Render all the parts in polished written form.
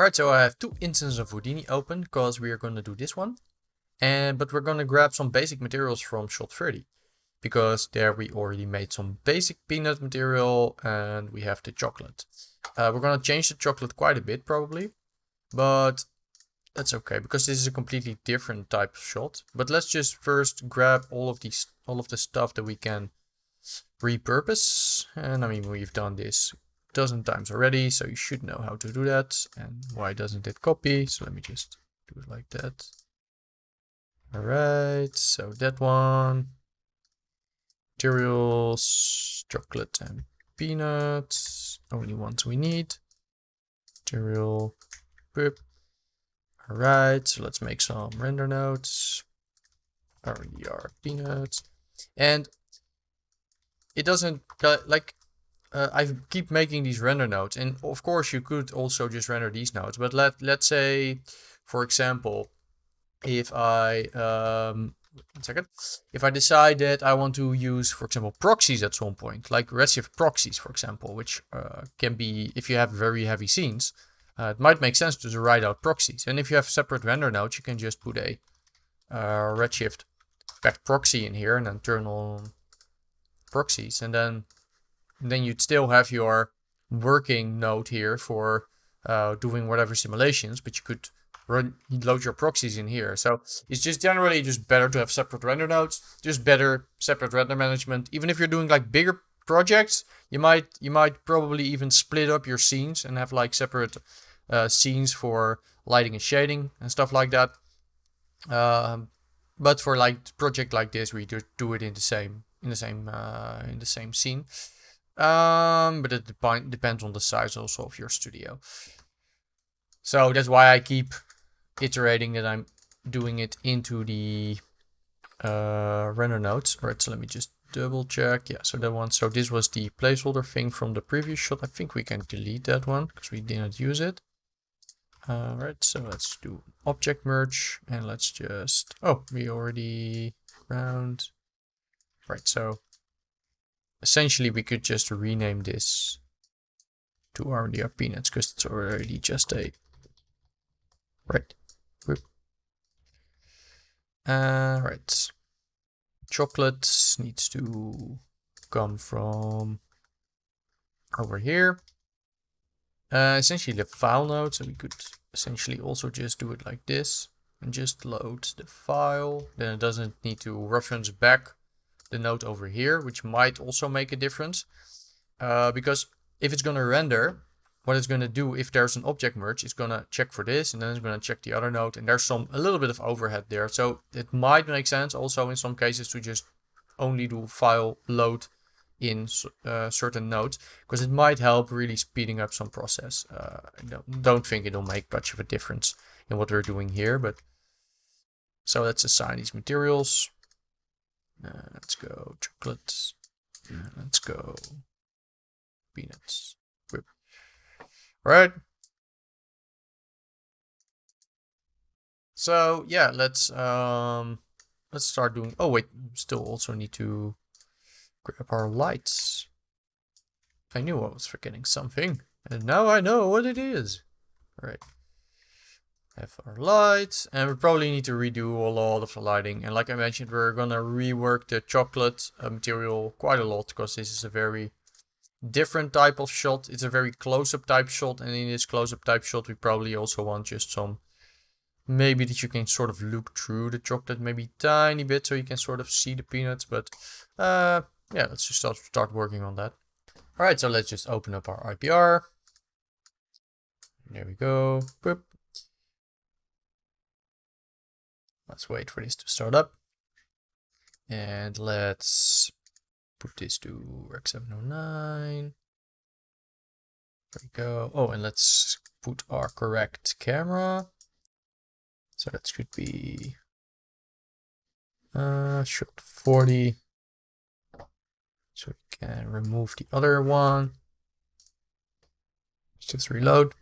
Alright, so I have two instances of Houdini open because we are going to do this one. But we're going to grab some basic materials from shot 30. Because there we already made some basic peanut material and we have the chocolate. We're going to change the chocolate quite a bit probably. But that's okay because this is a completely different type of shot. But let's just first grab all of the stuff that we can repurpose. And I mean, we've done this a dozen times already, so you should know how to do that. And why doesn't it copy? So let me just do it like that. Alright, so that one. Materials, chocolate and peanuts. Only ones we need. Material, boop. Alright, so let's make some render nodes. RER peanuts. And it doesn't like I keep making these render nodes, and of course you could also just render these nodes. But let's say, for example, if I if I decide that I want to use, for example, proxies at some point, like Redshift proxies, for example, which can be, if you have very heavy scenes, it might make sense to write out proxies. And if you have separate render nodes, you can just put a Redshift back proxy in here and then turn on proxies, and then you'd still have your working node here for doing whatever simulations, but you could load your proxies in here. So it's just generally just better to have separate render nodes, just better separate render management. Even if you're doing like bigger projects, you might probably even split up your scenes and have like separate scenes for lighting and shading and stuff like that. But for like project like this, we just do it in the same scene. But it depends on the size also of your studio. So that's why I keep iterating that I'm doing it into the render nodes. Alright, so let me just double check. Yeah, so that one. So this was the placeholder thing from the previous shot. I think we can delete that one because we didn't use it. Alright, so let's do object merge and let's just, oh, we already ground. Right, so essentially we could just rename this to RDR peanuts because it's already just a, right. Right. Chocolate needs to come from over here. Essentially the file node, so we could essentially also just do it like this and just load the file. Then it doesn't need to reference back the node over here, which might also make a difference. Because if it's going to render, what it's going to do, if there's an object merge, it's going to check for this and then it's going to check the other node, and there's a little bit of overhead there. So it might make sense also in some cases to just only do file load in certain nodes, because it might help really speeding up some process. I don't think it'll make much of a difference in what we're doing here, but so let's assign these materials. Let's go chocolate. Let's go peanuts. Right. So yeah, let's start doing. Oh wait, still also need to grab our lights. I knew I was forgetting something, and now I know what it is. All right. Have our lights, and we probably need to redo a lot of the lighting. And like I mentioned, we're gonna rework the chocolate material quite a lot because this is a very different type of shot. It's a very close-up type shot, and in this close-up type shot we probably also want just some, maybe that you can sort of look through the chocolate maybe tiny bit so you can sort of see the peanuts. But yeah, let's just start working on that. All right, so let's just open up our IPR. There we go. Boop. Let's wait for this to start up, and let's put this to Rec 709. There we go. Oh, and let's put our correct camera. So that should be shot 40. So we can remove the other one. Let's just reload.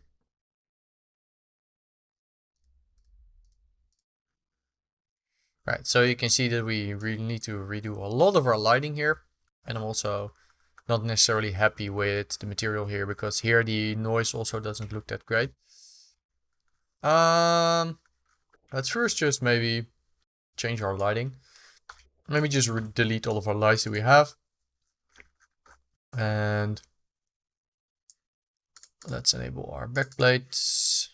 Right, so you can see that we really need to redo a lot of our lighting here. And I'm also not necessarily happy with the material here, because here the noise also doesn't look that great. Let's first just maybe change our lighting. Maybe just delete all of our lights that we have. And let's enable our backplates.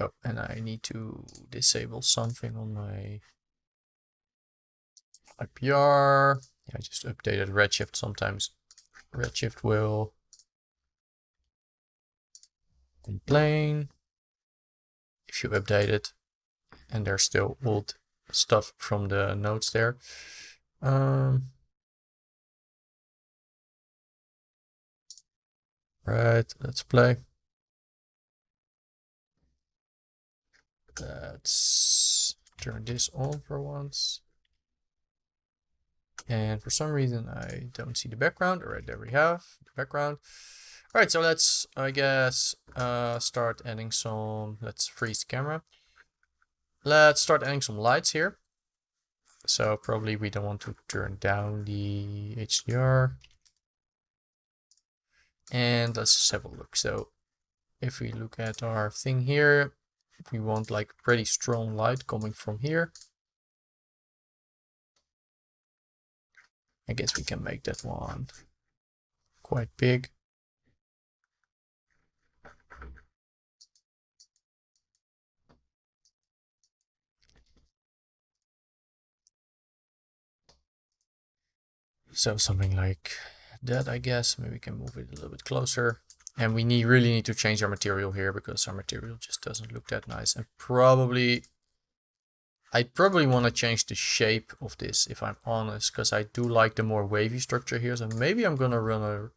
Oh, and I need to disable something on my IPR. Yeah, I just updated Redshift. Sometimes Redshift will complain if you update it and there's still old stuff from the nodes there. Right, let's play. Let's turn this on for once. And for some reason I don't see the background. All right, there we have the background. All right, so let's, I guess, start adding some, let's freeze the camera. Let's start adding some lights here. So probably we don't want to turn down the HDR. And let's just have a look. So if we look at our thing here, we want like pretty strong light coming from here. I guess we can make that one quite big. So something like that, I guess. Maybe we can move it a little bit closer. And we really need to change our material here because our material just doesn't look that nice. And I'd probably want to change the shape of this, if I'm honest, because I do like the more wavy structure here. So maybe I'm going to run a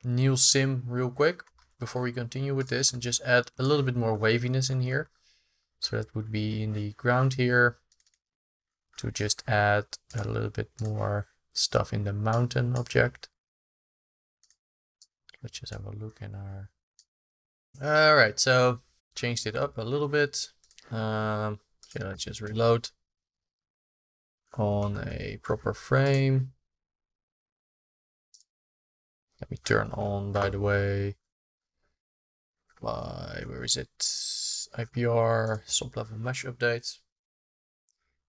new sim real quick before we continue with this and just add a little bit more waviness in here. So that would be in the ground here, to just add a little bit more stuff in the mountain object. Let's just have a look in our... Alright, so changed it up a little bit. So let's just reload on a proper frame. Let me turn on, by the way, where is it? IPR sub-level mesh update.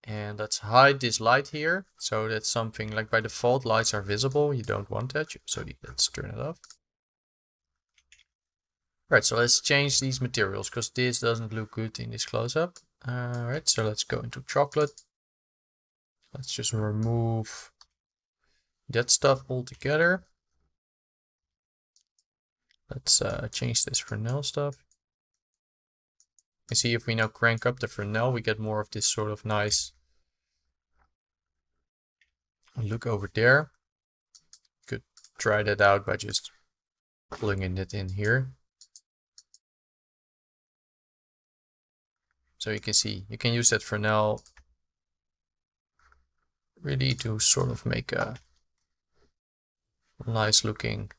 And let's hide this light here. So that's something like by default lights are visible. You don't want that. So let's turn it off. Right, so let's change these materials because this doesn't look good in this close-up. Alright, so let's go into chocolate. Let's just remove that stuff altogether. Let's change this Fresnel stuff. You see, if we now crank up the Fresnel, we get more of this sort of nice look over there. Could try that out by just plugging it in here. So you can see, you can use that Fresnel really to sort of make a nice looking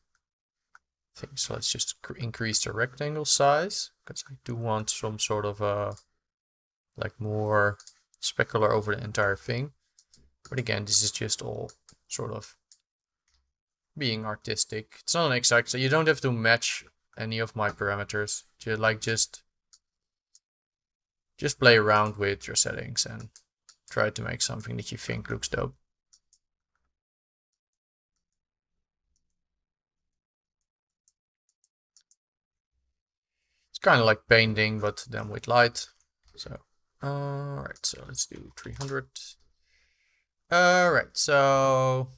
thing. So let's just increase the rectangle size, because I do want some sort of like more specular over the entire thing. But again, this is just all sort of being artistic. It's not an exact, so you don't have to match any of my parameters. Just play around with your settings and try to make something that you think looks dope. It's kind of like painting, but then with light. So, alright, so let's do 300. Alright, so...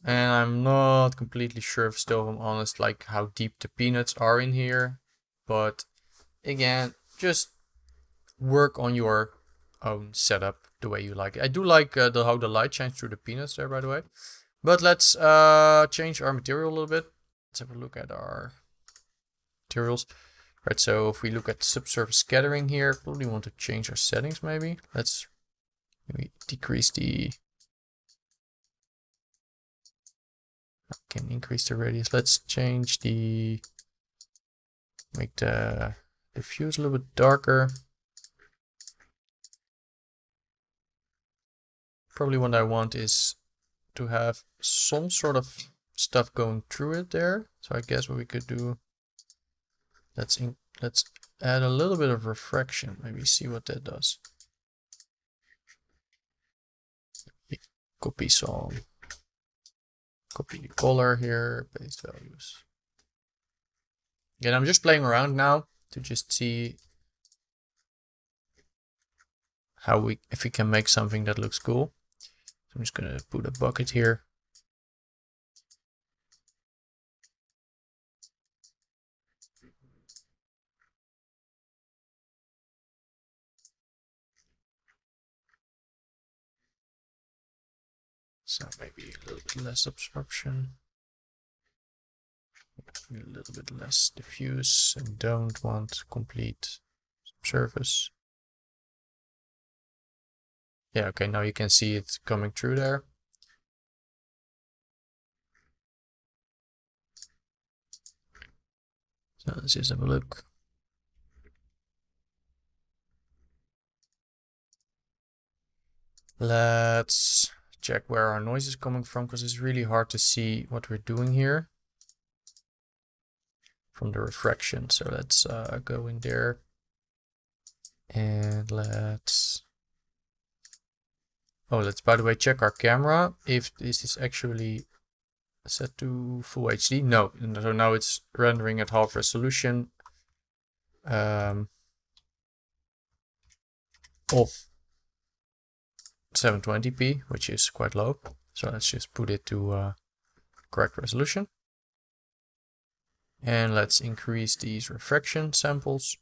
And I'm not completely sure if still, if I'm honest, like how deep the peanuts are in here. But again, just work on your own setup the way you like it. I do like how the light shines through the peanuts there, by the way. But let's change our material a little bit. Let's have a look at our materials. Right, so if we look at subsurface scattering here, probably want to change our settings maybe. Let's maybe decrease the... I can increase the radius. Let's change the... Make the diffuse a little bit darker. Probably what I want is to have some sort of stuff going through it there. So I guess what we could do, let's add a little bit of refraction. Maybe see what that does. Copy the color here, paste values. Again, I'm just playing around now to just see how if we can make something that looks cool. So I'm just gonna put a bucket here. So maybe a little bit less absorption, a little bit less diffuse, and don't want complete subsurface. Yeah, okay, now you can see it coming through there. So let's just have a look. Let's check where our noise is coming from, because it's really hard to see what we're doing here from the refraction. So let's go in there and let's by the way check our camera if this is actually set to full HD. No, so now it's rendering at half resolution of 720p, which is quite low. So let's just put it to correct resolution. And let's increase these refraction samples.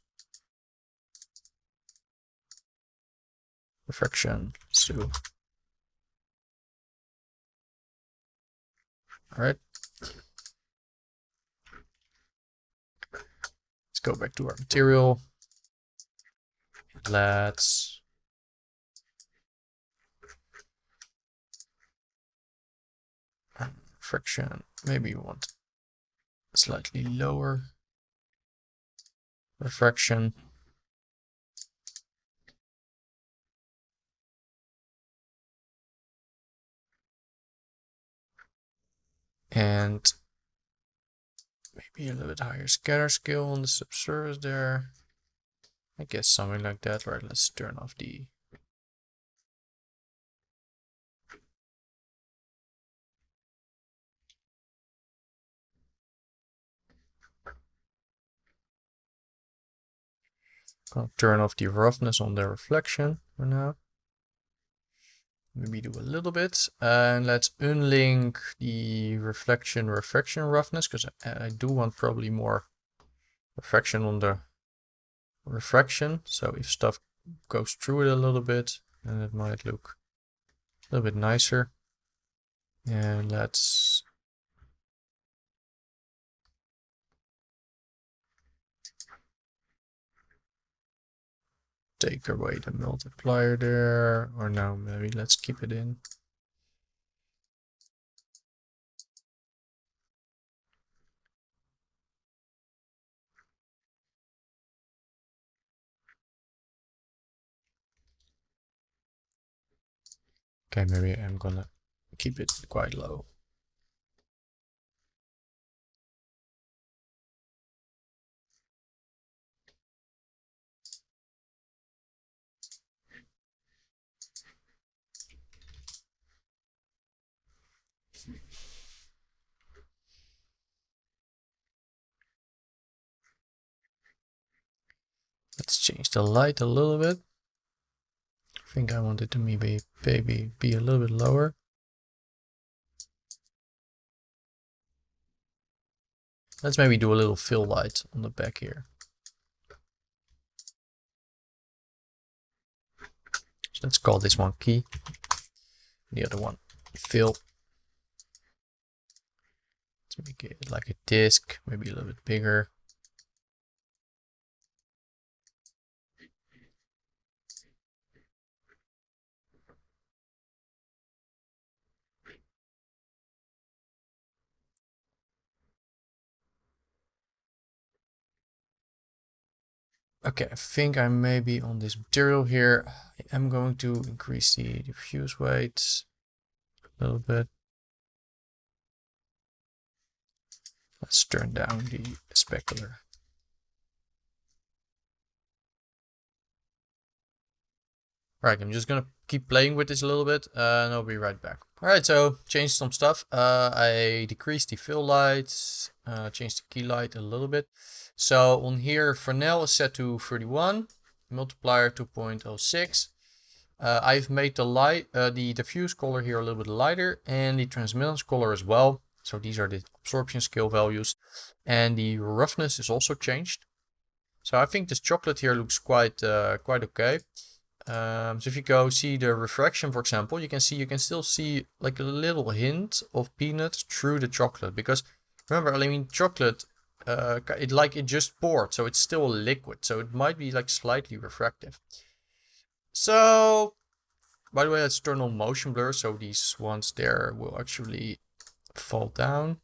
Refraction, let's do. All right. Let's go back to our material. Let's refraction, maybe you want slightly lower refraction. And maybe a little bit higher scatter scale on the subsurface there. I guess something like that. Right, let's turn off the roughness on the reflection for now. Maybe do a little bit, and let's unlink the refraction roughness, because I do want probably more refraction on the refraction. So if stuff goes through it a little bit, then it might look a little bit nicer. And let's take away the multiplier there, or no, maybe let's keep it in. Okay, maybe I'm gonna keep it quite low. Let's change the light a little bit. I think I want it to maybe be a little bit lower. Let's maybe do a little fill light on the back here. So let's call this one key, the other one fill. Let's make it like a disc, maybe a little bit bigger. Okay, I think I may be on this material here. I am going to increase the diffuse weight a little bit. Let's turn down the specular. Alright, I'm just gonna keep playing with this a little bit and I'll be right back. Alright, so changed some stuff. I decreased the fill lights, changed the key light a little bit. So on here, Fresnel is set to 31, multiplier 2.06. I've made the light, the diffuse color here a little bit lighter and the transmittance color as well. So these are the absorption scale values, and the roughness is also changed. So I think this chocolate here looks quite okay. So if you go see the refraction, for example, you can still see like a little hint of peanut through the chocolate, because remember, I mean, chocolate, it just poured, so it's still a liquid, so it might be like slightly refractive. So, by the way, let's turn on motion blur, so these ones there will actually fall down,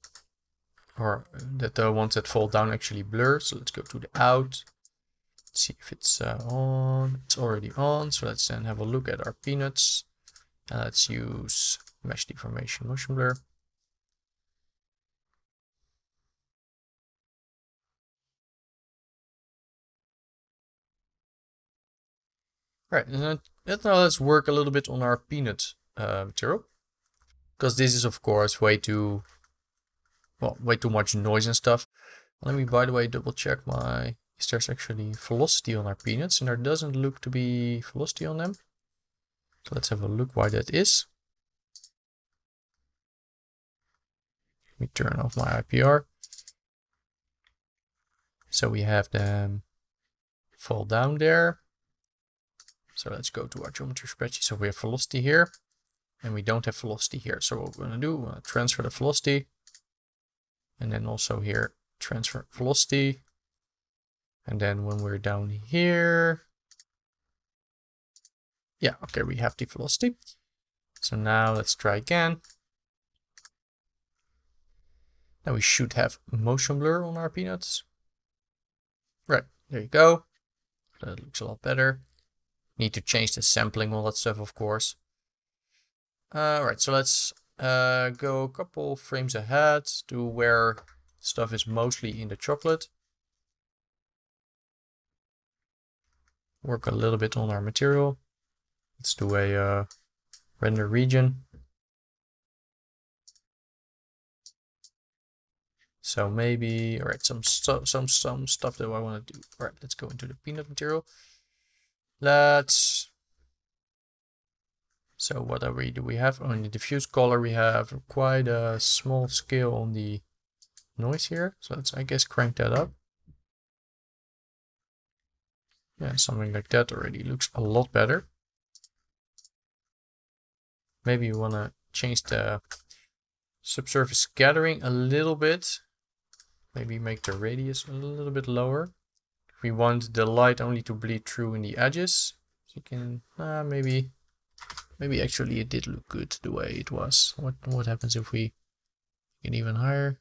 or that the ones that fall down actually blur. So let's go to the out. See if it's on. It's already on, so let's then have a look at our peanuts. And let's use mesh deformation motion blur. Right, and now let's work a little bit on our peanut material, because this is of course way too much noise and stuff. Let me, by the way, double check is there's actually velocity on our peanuts, and there doesn't look to be velocity on them. So let's have a look why that is. Let me turn off my IPR. So we have them fall down there. So let's go to our geometry spreadsheet. So we have velocity here, and we don't have velocity here. So what we're going to do, we're going to transfer the velocity, and then also here, transfer velocity. And then when we're down here, yeah, okay, we have the velocity. So now let's try again. Now we should have motion blur on our peanuts. Right, there you go. That looks a lot better. Need to change the sampling, all that stuff, of course. Right, so let's go a couple frames ahead to where stuff is mostly in the chocolate. Work a little bit on our material. Let's do a render region. So maybe, all right, some stuff that I want to do. All right, let's go into the peanut material. So what do we have? On the diffuse color, we have quite a small scale on the noise here. So let's, I guess, crank that up. Yeah, something like that already looks a lot better. Maybe you want to change the subsurface scattering a little bit. Maybe make the radius a little bit lower. If we want the light only to bleed through in the edges, so you can maybe actually it did look good the way it was. What happens if we get even higher?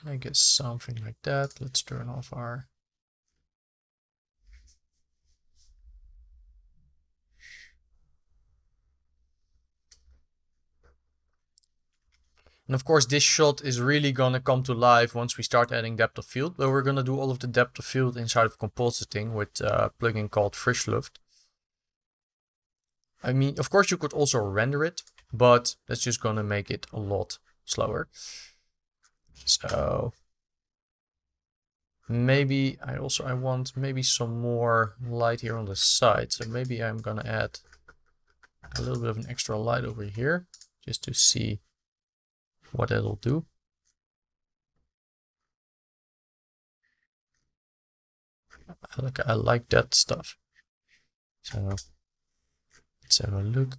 I guess something like that. Let's turn off our And of course, this shot is really gonna come to life once we start adding depth of field, but we're gonna do all of the depth of field inside of compositing with a plugin called Frischluft. I mean, of course you could also render it, but that's just gonna make it a lot slower. So maybe I want maybe some more light here on the side. So maybe I'm gonna add a little bit of an extra light over here just to see what it'll do. I like that stuff. So let's have a look.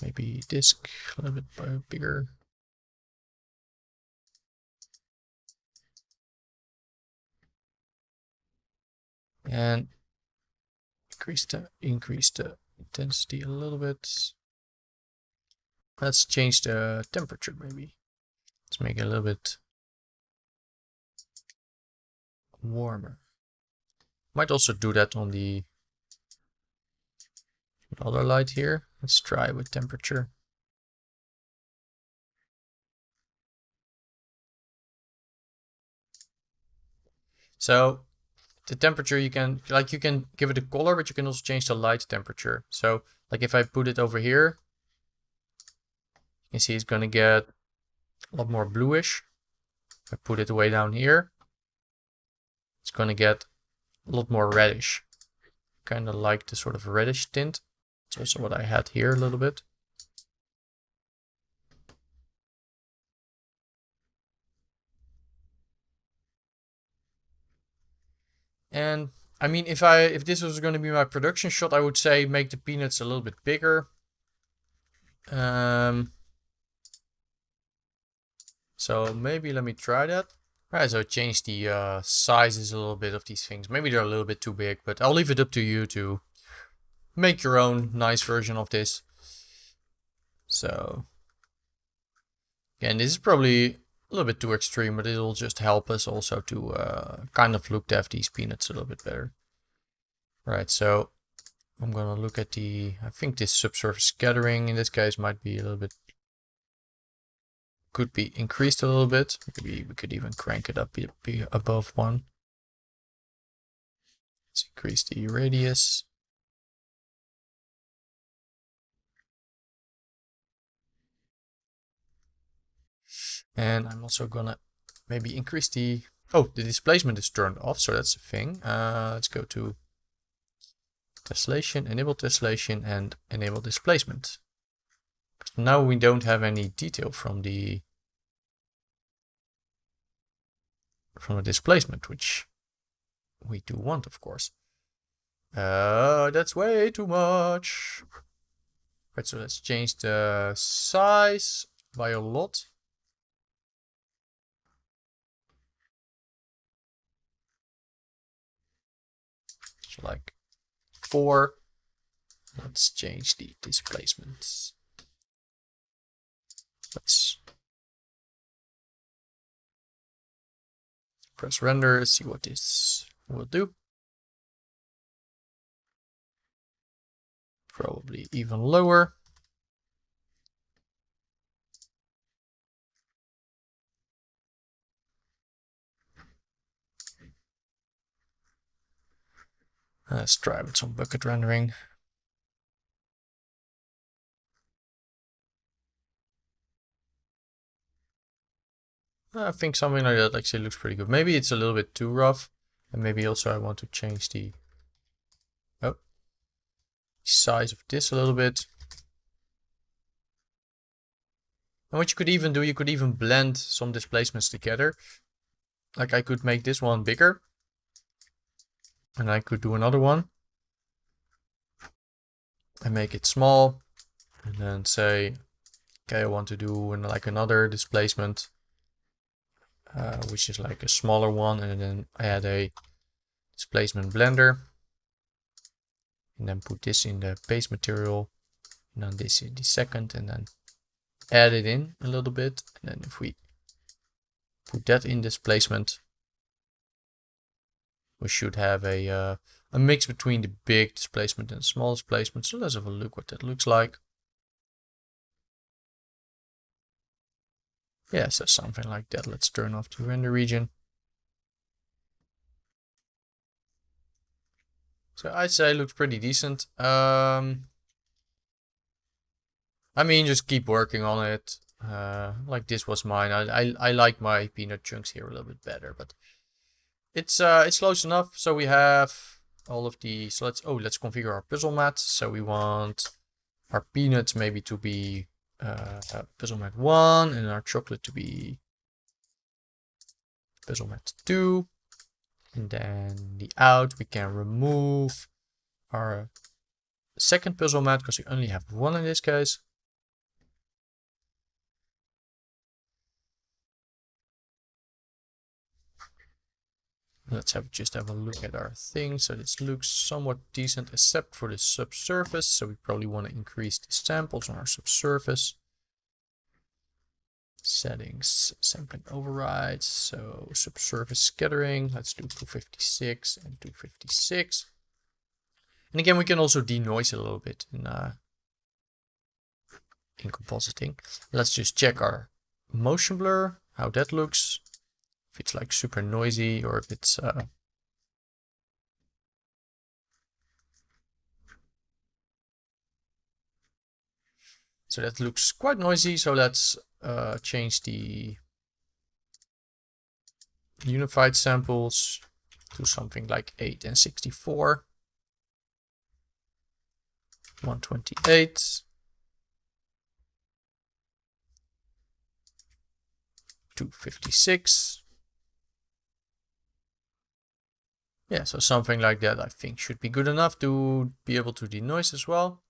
Maybe disk a little bit bigger. And increase the intensity a little bit. Let's change the temperature maybe. Let's make it a little bit warmer. Might also do that on the other light here. Let's try with temperature. So the temperature you can give it a color, but you can also change the light temperature. So like if I put it over here, you can see it's going to get a lot more bluish. If I put it way down here, it's going to get a lot more reddish. Kind of like the sort of reddish tint. It's also what I had here a little bit. And I mean, if this was going to be my production shot, I would say make the peanuts a little bit bigger. So maybe let me try that. Alright, so change the sizes a little bit of these things. Maybe they're a little bit too big, but I'll leave it up to you to make your own nice version of this. So again, this is probably a little bit too extreme, but it'll just help us also to kind of look at these peanuts a little bit better. Right, so I'm gonna look at I think this subsurface scattering in this case might be a little bit, could be increased a little bit. Maybe we could even crank it up be above 1. Let's increase the radius. And I'm also gonna maybe increase the displacement is turned off, so that's a thing. Let's go to tessellation, enable tessellation, and enable displacement. Now we don't have any detail from the displacement, which we do want, of course. That's way too much. Right, so let's change the size by a lot. So like 4. Let's change the displacement. Let's press render, see what this will do. Probably even lower. Let's try with some bucket rendering. I think something like that actually looks pretty good. Maybe it's a little bit too rough. And maybe also I want to change the size of this a little bit. And what you could even do, you could even blend some displacements together. Like I could make this one bigger. And I could do another one. And make it small. And then say, okay, I want to do like another displacement. Which is like a smaller one. And then add a displacement blender. And then put this in the base material. And then this in the second. And then add it in a little bit. And then if we put that in displacement, we should have a mix between the big displacement and small displacement. So let's have a look what that looks like. Yeah, so something like that. Let's turn off the render region. So I'd say it looks pretty decent. I mean, just keep working on it. Like this was mine. I like my peanut chunks here a little bit better, but it's close enough. So we have all of the. So let's configure our puzzle mat. So we want our peanuts maybe to be puzzle mat 1, and our chocolate to be puzzle mat 2. And then the out, we can remove our second puzzle mat because we only have 1 in this case. Let's just have a look at our thing. So this looks somewhat decent except for the subsurface. So we probably want to increase the samples on our subsurface. Settings, sampling overrides. So subsurface scattering, let's do 256 and 256. And again, we can also denoise it a little bit in compositing. Let's just check our motion blur, how that looks. If it's like super noisy or if it's So that looks quite noisy. So let's change the unified samples to something like 8 and 64. 128. 256. Yeah, so something like that I think should be good enough to be able to denoise as well.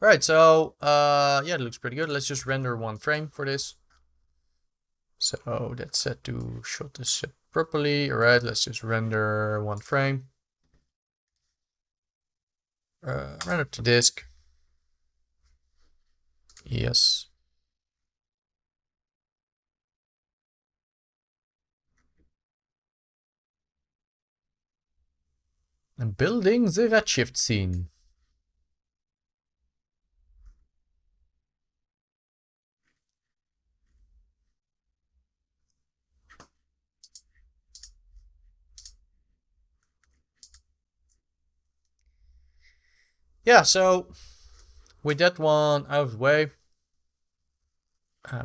Alright, so yeah, it looks pretty good. Let's just render one frame for this. So that's set to shot is set properly. Alright, let's just render one frame. Render to disk. Yes. And building the redshift scene. Yeah, so with that one out of the way,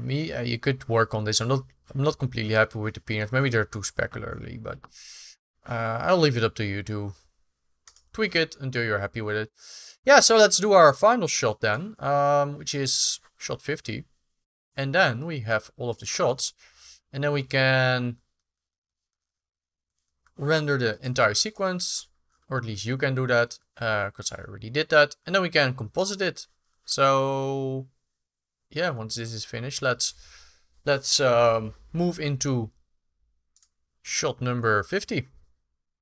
you could work on this. I'm not completely happy with the peanuts. Maybe they're too specularly, but I'll leave it up to you to tweak it until you're happy with it. Yeah, so let's do our final shot then, which is shot 50. And then we have all of the shots, and then we can render the entire sequence, or at least you can do that, because I already did that. And then we can composite it. So yeah, once this is finished, let's move into shot number 50.